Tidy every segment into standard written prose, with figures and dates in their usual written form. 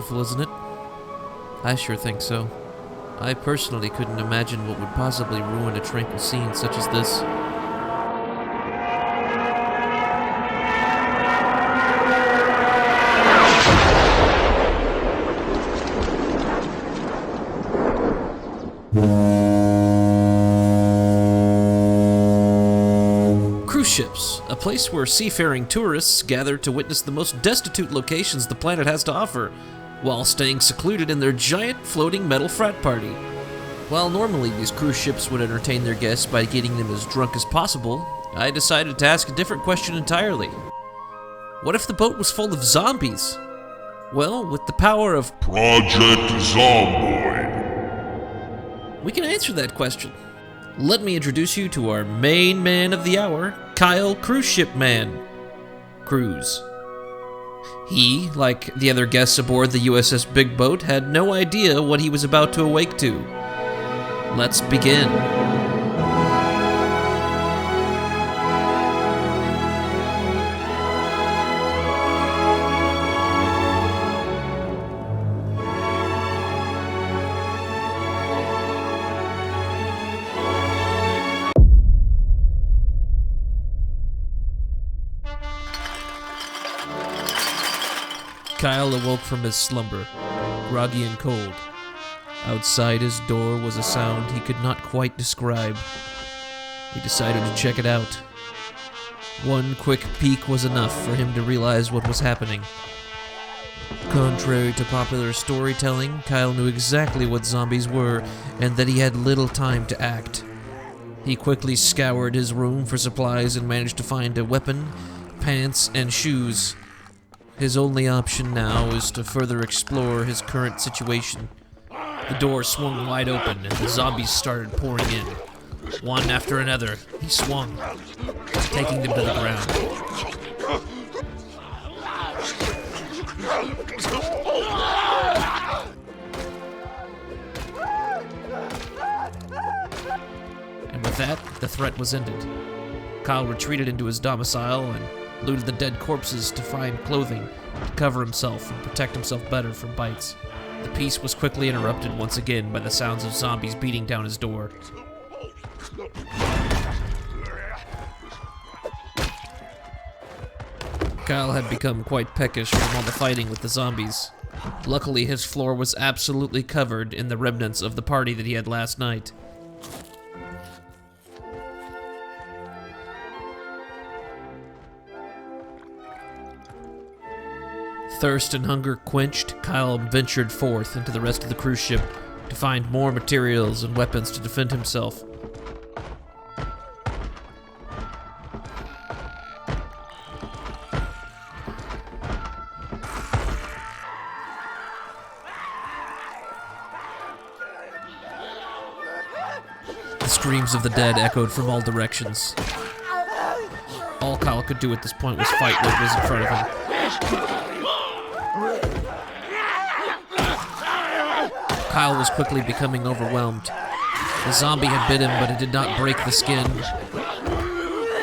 beautiful, isn't it? I sure think so. I personally couldn't imagine what would possibly ruin a tranquil scene such as this. Cruise ships, a place where seafaring tourists gather to witness the most destitute locations the planet has to offer, while staying secluded in their giant floating metal frat party. While normally these cruise ships would entertain their guests by getting them as drunk as possible, I decided to ask a different question entirely. What if the boat was full of zombies? Well, with the power of Project Zomboid, we can answer that question. Let me introduce you to our main man of the hour, Kyle CruiseshipmanCruise. He, like the other guests aboard the USS Big Boat, had no idea what he was about to awake to. Let's begin. Kyle awoke from his slumber, groggy and cold. Outside his door was a sound he could not quite describe. He decided to check it out. One quick peek was enough for him to realize what was happening. Contrary to popular storytelling, Kyle knew exactly what zombies were and that he had little time to act. He quickly scoured his room for supplies and managed to find a weapon, pants, and shoes. His only option now is to further explore his current situation. The door swung wide open and the zombies started pouring in. One after another, he swung, taking them to the ground. And with that, the threat was ended. Kyle retreated into his domicile and looted the dead corpses to find clothing to cover himself and protect himself better from bites. The peace was quickly interrupted once again by the sounds of zombies beating down his door. Kyle had become quite peckish from all the fighting with the zombies. Luckily, his floor was absolutely covered in the remnants of the party that he had last night. Thirst and hunger quenched, Kyle ventured forth into the rest of the cruise ship to find more materials and weapons to defend himself. The screams of the dead echoed from all directions. All Kyle could do at this point was fight what was in front of him. Kyle was quickly becoming overwhelmed. The zombie had bit him, but it did not break the skin.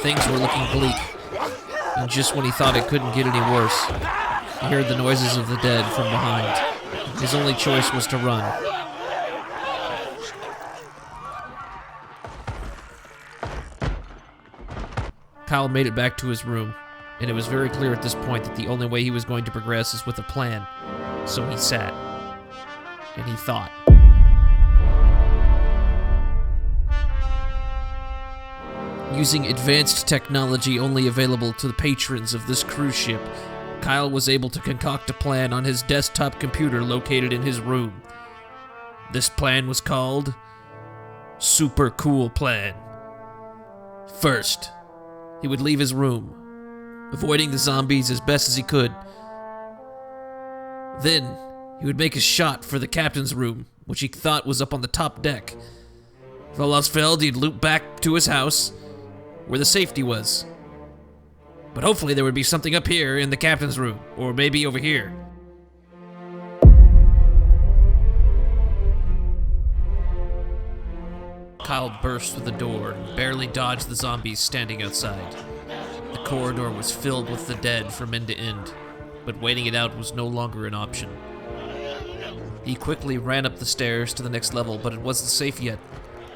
Things were looking bleak. And just when he thought it couldn't get any worse, he heard the noises of the dead from behind. His only choice was to run. Kyle made it back to his room, and it was very clear at this point that the only way he was going to progress is with a plan. So he sat. And he thought. Using advanced technology only available to the patrons of this cruise ship, Kyle was able to concoct a plan on his desktop computer located in his room. This plan was called Super Cool Plan. First, he would leave his room, avoiding the zombies as best as he could. Then, he would make a shot for the captain's room, which he thought was up on the top deck. If all else failed, he'd loop back to his house, where the safety was. But hopefully there would be something up here in the captain's room, or maybe over here. Kyle burst through the door and barely dodged the zombies standing outside. The corridor was filled with the dead from end to end, but waiting it out was no longer an option. He quickly ran up the stairs to the next level, but it wasn't safe yet.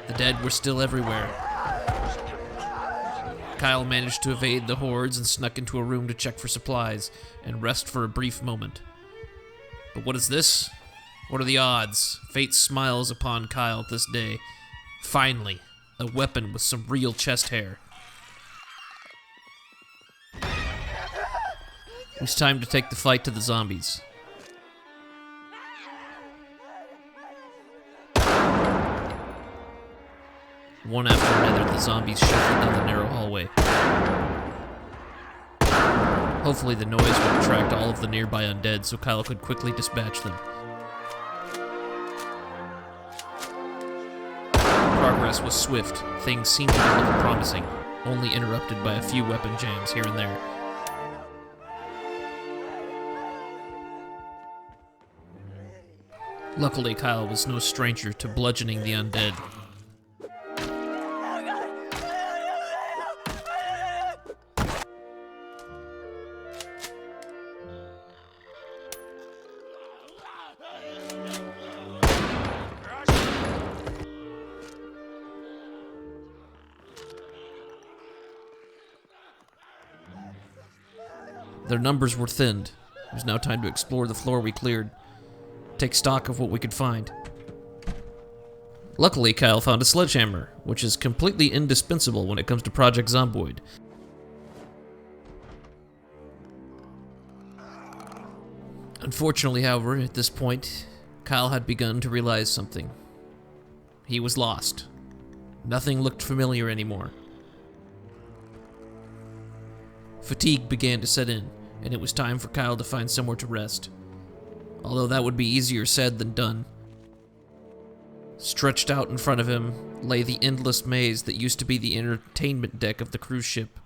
The dead were still everywhere. Kyle managed to evade the hordes and snuck into a room to check for supplies and rest for a brief moment. But what is this? What are the odds? Fate smiles upon Kyle this day. Finally, a weapon with some real chest hair. It was time to take the fight to the zombies. One after another, the zombies shuffled down the narrow hallway. Hopefully the noise would attract all of the nearby undead so Kyle could quickly dispatch them. Progress was swift. Things seemed to be looking promising, only interrupted by a few weapon jams here and there. Luckily, Kyle was no stranger to bludgeoning the undead. Their numbers were thinned. It was now time to explore the floor we cleared, take stock of what we could find. Luckily, Kyle found a sledgehammer, which is completely indispensable when it comes to Project Zomboid. Unfortunately, however, at this point, Kyle had begun to realize something. He was lost. Nothing looked familiar anymore. Fatigue began to set in, and it was time for Kyle to find somewhere to rest. Although that would be easier said than done. Stretched out in front of him lay the endless maze that used to be the entertainment deck of the cruise ship.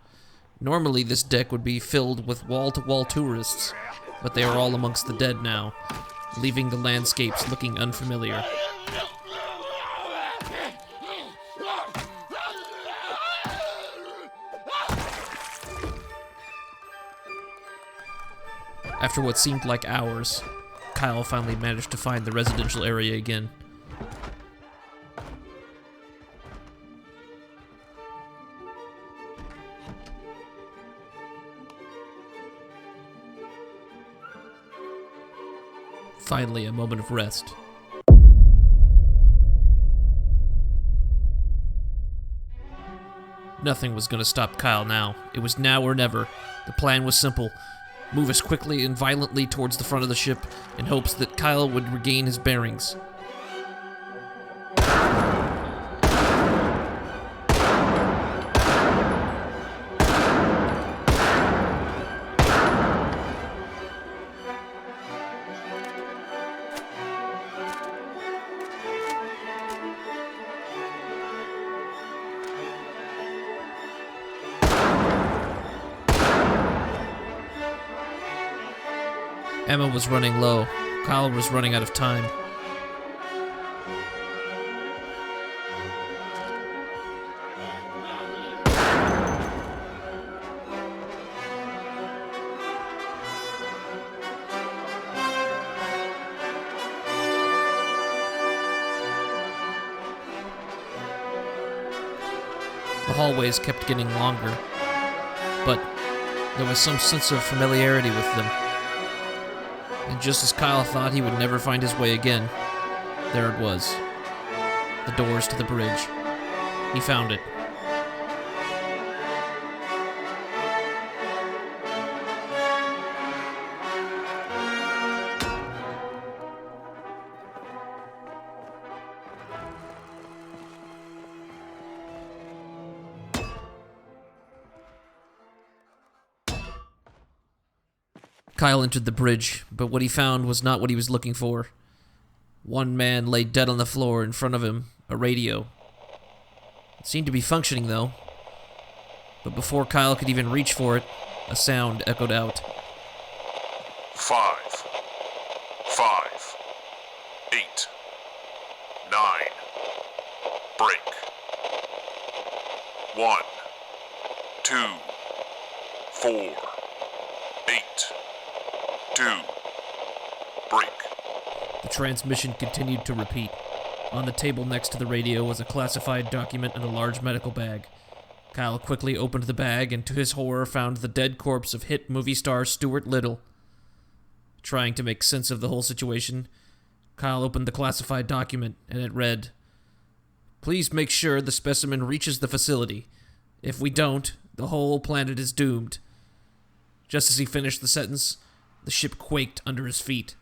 Normally this deck would be filled with wall-to-wall tourists, but they are all amongst the dead now, leaving the landscapes looking unfamiliar. After what seemed like hours, Kyle finally managed to find the residential area again. Finally, a moment of rest. Nothing was going to stop Kyle now. It was now or never. The plan was simple. Move as quickly and violently towards the front of the ship in hopes that Kyle would regain his bearings. Emma was running low. Kyle was running out of time. The hallways kept getting longer, but there was some sense of familiarity with them. And just as Kyle thought he would never find his way again, there it was. The doors to the bridge. He found it. Kyle entered the bridge, but what he found was not what he was looking for. One man lay dead on the floor in front of him, a radio. It seemed to be functioning, though. But before Kyle could even reach for it, a sound echoed out. 5, 5, 8, 9, break. 1, 2, 4, 8, 2, break. The transmission continued to repeat. On the table next to the radio was a classified document and a large medical bag. Kyle quickly opened the bag and to his horror found the dead corpse of hit movie star Stuart Little. Trying to make sense of the whole situation, Kyle opened the classified document and it read, "Please make sure the specimen reaches the facility. If we don't, the whole planet is doomed." Just as he finished the sentence, the ship quaked under his feet.